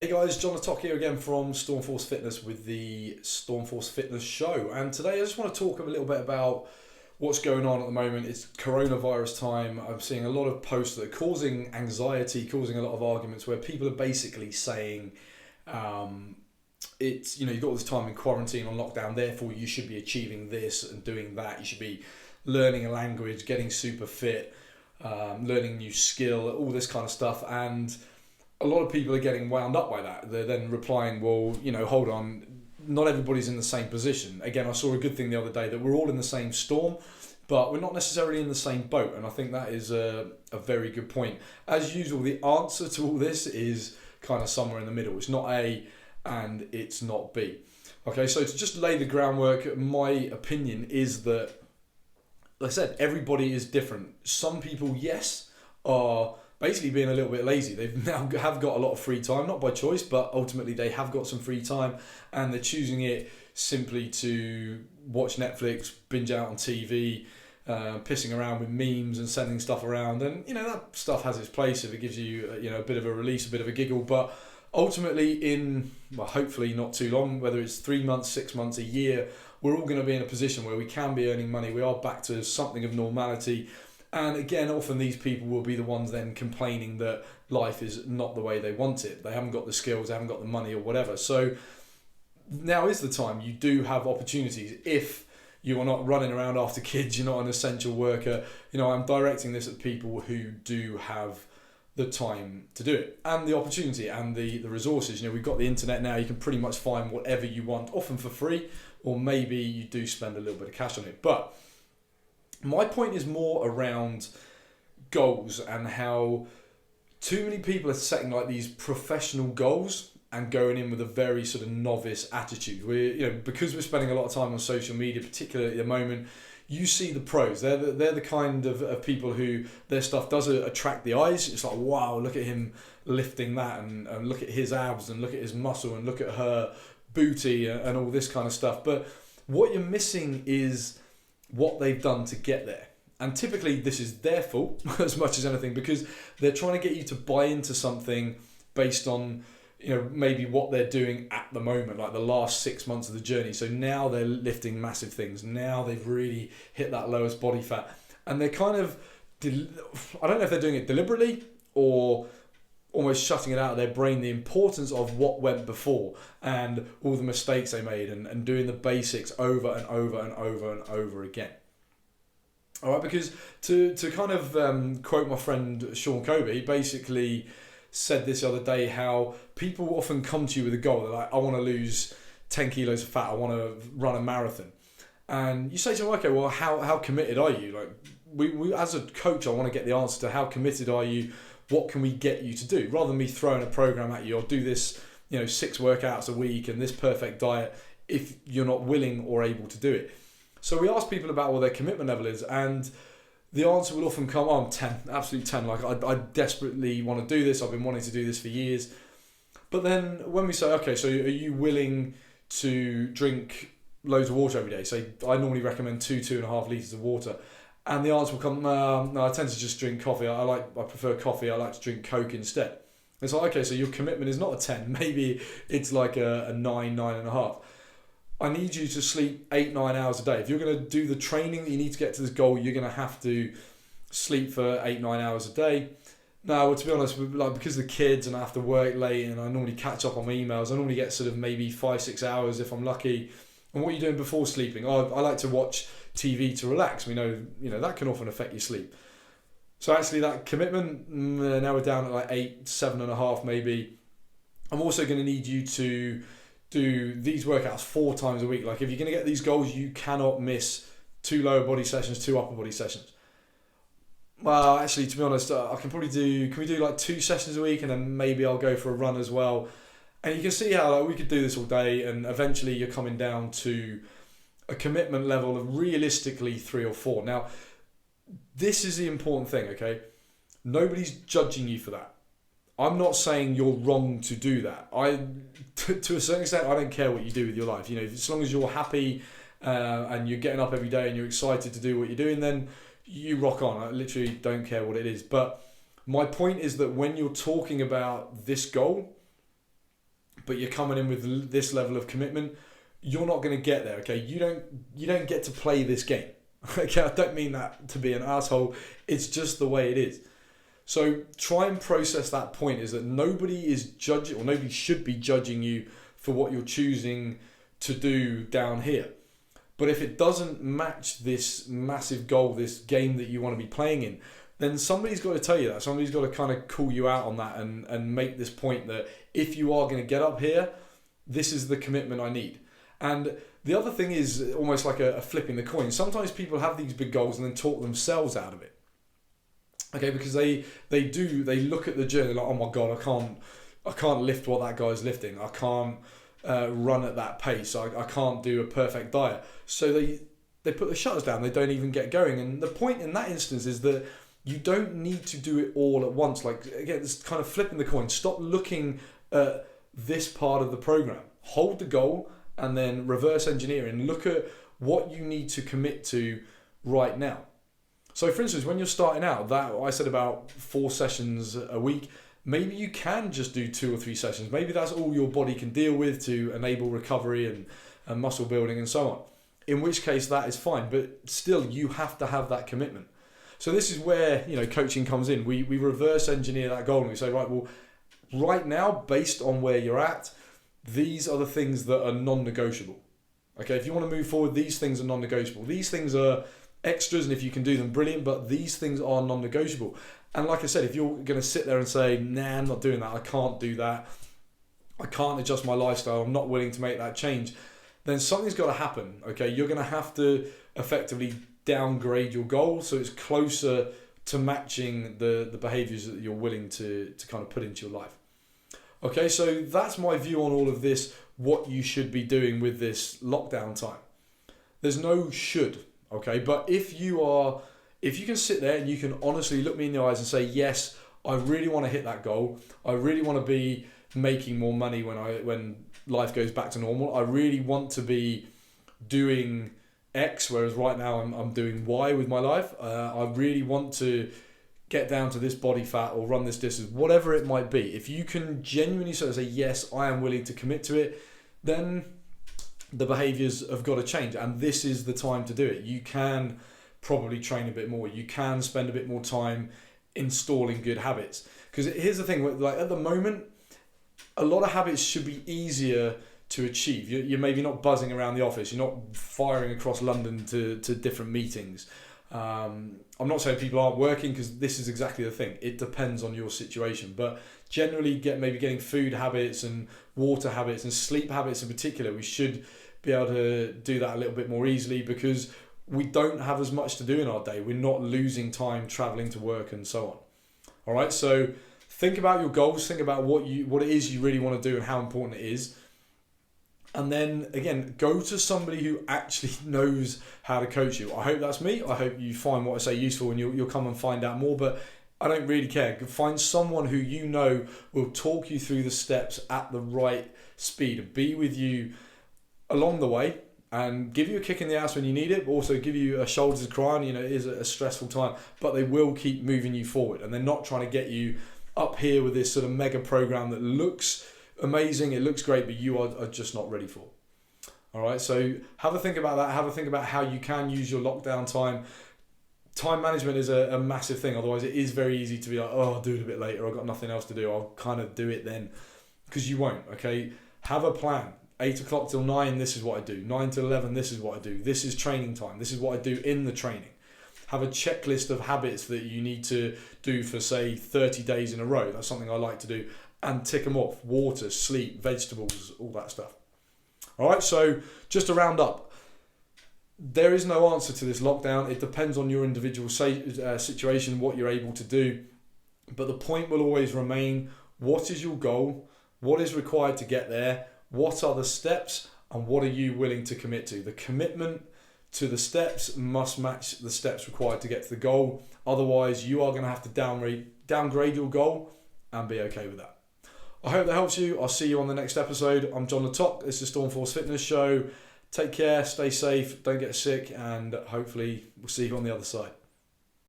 Hey guys, John Attock here again from Stormforce Fitness with the Stormforce Fitness Show. And today I just want to talk a little bit about what's going on at the moment. It's coronavirus time. I'm seeing a lot of posts that are causing anxiety, causing a lot of arguments where people are basically saying you've got all this time in quarantine on lockdown, therefore you should be achieving this and doing that. You should be learning a language, getting super fit, learning a new skill, all this kind of stuff. And a lot of people are getting wound up by that. They're then replying, well, hold on, not everybody's in the same position. Again, I saw a good thing the other day that we're all in the same storm, but we're not necessarily in the same boat. And I think that is a very good point. As usual, the answer to all this is kind of somewhere in the middle. It's not A and it's not B. Okay, so to just lay the groundwork, my opinion is that, like I said, everybody is different. Some people, yes, are basically being a little bit lazy. They've now have got a lot of free time, not by choice, but ultimately they have got some free time and they're choosing it simply to watch Netflix, binge out on TV, pissing around with memes and sending stuff around. And, that stuff has its place if it gives you, a bit of a release, a bit of a giggle. But ultimately hopefully not too long, whether it's 3 months, 6 months, a year, we're all going to be in a position where we can be earning money. We are back to something of normality. And again, often these people will be the ones then complaining that life is not the way they want it. They haven't got the skills, they haven't got the money or whatever. So now is the time. You do have opportunities if you are not running around after kids, you're not an essential worker. I'm directing this at people who do have the time to do it and the opportunity and the resources. We've got the internet now. You can pretty much find whatever you want, often for free, or maybe you do spend a little bit of cash on it. But my point is more around goals and how too many people are setting like these professional goals and going in with a very sort of novice attitude. Because we're spending a lot of time on social media, particularly at the moment, you see the pros. They're the kind of people who their stuff does attract the eyes. It's like, wow, look at him lifting that and look at his abs and look at his muscle and look at her booty and all this kind of stuff. But what you're missing is what they've done to get there. And typically this is their fault as much as anything, because they're trying to get you to buy into something based on maybe what they're doing at the moment, like the last 6 months of the journey. So now they're lifting massive things. Now they've really hit that lowest body fat. And they're kind of, I don't know if they're doing it deliberately or almost shutting it out of their brain, the importance of what went before and all the mistakes they made and doing the basics over and over and over and over again. All right, because to kind of quote my friend Sean Kobe, he basically said this the other day, how people often come to you with a goal. They're like, I want to lose 10 kilos of fat. I want to run a marathon. And you say to them, okay, well, how committed are you? Like, we as a coach, I want to get the answer to how committed are you? What can we get you to do? Rather than me throwing a program at you or do this, 6 workouts a week and this perfect diet if you're not willing or able to do it. So we ask people about what their commitment level is, and the answer will often come, I'm 10, absolute 10. Like, I desperately want to do this. I've been wanting to do this for years. But then when we say, okay, so are you willing to drink loads of water every day? So I normally recommend 2.5 litres of water. And the answer will come, no, I tend to just drink coffee. I prefer coffee. I like to drink Coke instead. It's like, okay, so your commitment is not a 10. Maybe it's like a 9, 9.5. I need you to sleep 8, 9 hours a day. If you're going to do the training that you need to get to this goal, you're going to have to sleep for 8, 9 hours a day. Now, well, to be honest, because of the kids and I have to work late and I normally catch up on my emails, I normally get sort of maybe 5, 6 hours if I'm lucky. And what are you doing before sleeping? I like to watch TV to relax. We know, that can often affect your sleep. So actually that commitment, now we're down at like 8, 7.5 maybe. I'm also going to need you to do these workouts 4 times a week. Like, if you're going to get these goals, you cannot miss 2 lower body sessions, 2 upper body sessions. Well, actually, to be honest, can we do like 2 sessions a week, and then maybe I'll go for a run as well. And you can see how we could do this all day, and eventually you're coming down to a commitment level of realistically 3 or 4. Now, this is the important thing, okay? Nobody's judging you for that. I'm not saying you're wrong to do that. To a certain extent, I don't care what you do with your life. As long as you're happy and you're getting up every day and you're excited to do what you're doing, then you rock on. I literally don't care what it is. But my point is that when you're talking about this goal, but you're coming in with this level of commitment, you're not going to get there. Okay, you don't get to play this game. Okay, I don't mean that to be an asshole. It's just the way it is. So try and process that point, is that nobody is judging, or nobody should be judging you for what you're choosing to do down here. But if it doesn't match this massive goal, this game that you want to be playing in, then somebody's got to tell you that. Somebody's got to kind of call you out on that and make this point that if you are going to get up here, this is the commitment I need. And the other thing is almost like a flipping the coin. Sometimes people have these big goals and then talk themselves out of it. Okay, because they look at the journey like, oh my God, I can't lift what that guy's lifting. I can't run at that pace. I can't do a perfect diet. So they put the shutters down. They don't even get going. And the point in that instance is that you don't need to do it all at once. Like, again, it's kind of flipping the coin. Stop looking at this part of the program. Hold the goal and then reverse engineer and look at what you need to commit to right now. So for instance, when you're starting out, that I said about 4 sessions a week, maybe you can just do 2 or 3 sessions. Maybe that's all your body can deal with to enable recovery and muscle building and so on. In which case that is fine, but still you have to have that commitment. So this is where, coaching comes in. We reverse engineer that goal and we say, right, well, right now, based on where you're at, these are the things that are non-negotiable. Okay, if you want to move forward, these things are non-negotiable. These things are extras, and if you can do them, brilliant, but these things are non-negotiable. And like I said, if you're going to sit there and say, nah, I'm not doing that, I can't do that, I can't adjust my lifestyle, I'm not willing to make that change, then something's got to happen. Okay, you're going to have to effectively downgrade your goal so it's closer to matching the behaviors that you're willing to kind of put into your life. Okay, so that's my view on all of this, what you should be doing with this lockdown time. There's no should, okay? But if you can sit there and you can honestly look me in the eyes and say, yes, I really want to hit that goal. I really want to be making more money when life goes back to normal. I really want to be doing X, whereas right now I'm doing Y with my life. I really want to get down to this body fat or run this distance, whatever it might be. If you can genuinely sort of say, yes, I am willing to commit to it, then the behaviors have got to change. And this is the time to do it. You can probably train a bit more. You can spend a bit more time installing good habits. Because here's the thing, like at the moment, a lot of habits should be easier to achieve. You're maybe not buzzing around the office. You're not firing across London to different meetings. I'm not saying people aren't working, because this is exactly the thing. It depends on your situation, but generally getting food habits and water habits and sleep habits in particular, we should be able to do that a little bit more easily, because we don't have as much to do in our day. We're not losing time traveling to work and so on. All right, so think about your goals, think about what it is you really want to do and how important it is. And then, again, go to somebody who actually knows how to coach you. I hope that's me. I hope you find what I say useful and you'll come and find out more. But I don't really care. Find someone who you know will talk you through the steps at the right speed and be with you along the way and give you a kick in the ass when you need it, but also give you a shoulder to cry on. It is a stressful time, but they will keep moving you forward. And they're not trying to get you up here with this sort of mega program that looks amazing, it looks great, but you are just not ready for. All right, so have a think about that. Have a think about how you can use your lockdown time. Time management is a massive thing. Otherwise, it is very easy to be like, oh, I'll do it a bit later. I've got nothing else to do. I'll kind of do it then, because you won't. Okay, have a plan. 8 o'clock till 9, this is what I do. 9 till 11, this is what I do. This is training time. This is what I do in the training. Have a checklist of habits that you need to do for, say, 30 days in a row. That's something I like to do. And tick them off. Water, sleep, vegetables, all that stuff. All right, so just to round up, there is no answer to this lockdown. It depends on your individual situation, what you're able to do. But the point will always remain, what is your goal? What is required to get there? What are the steps? And what are you willing to commit to? The commitment to the steps must match the steps required to get to the goal. Otherwise, you are going to have to downgrade your goal and be okay with that. I hope that helps you. I'll see you on the next episode. I'm John Latok. This is Stormforce Fitness Show. Take care, stay safe, don't get sick, and hopefully we'll see you on the other side.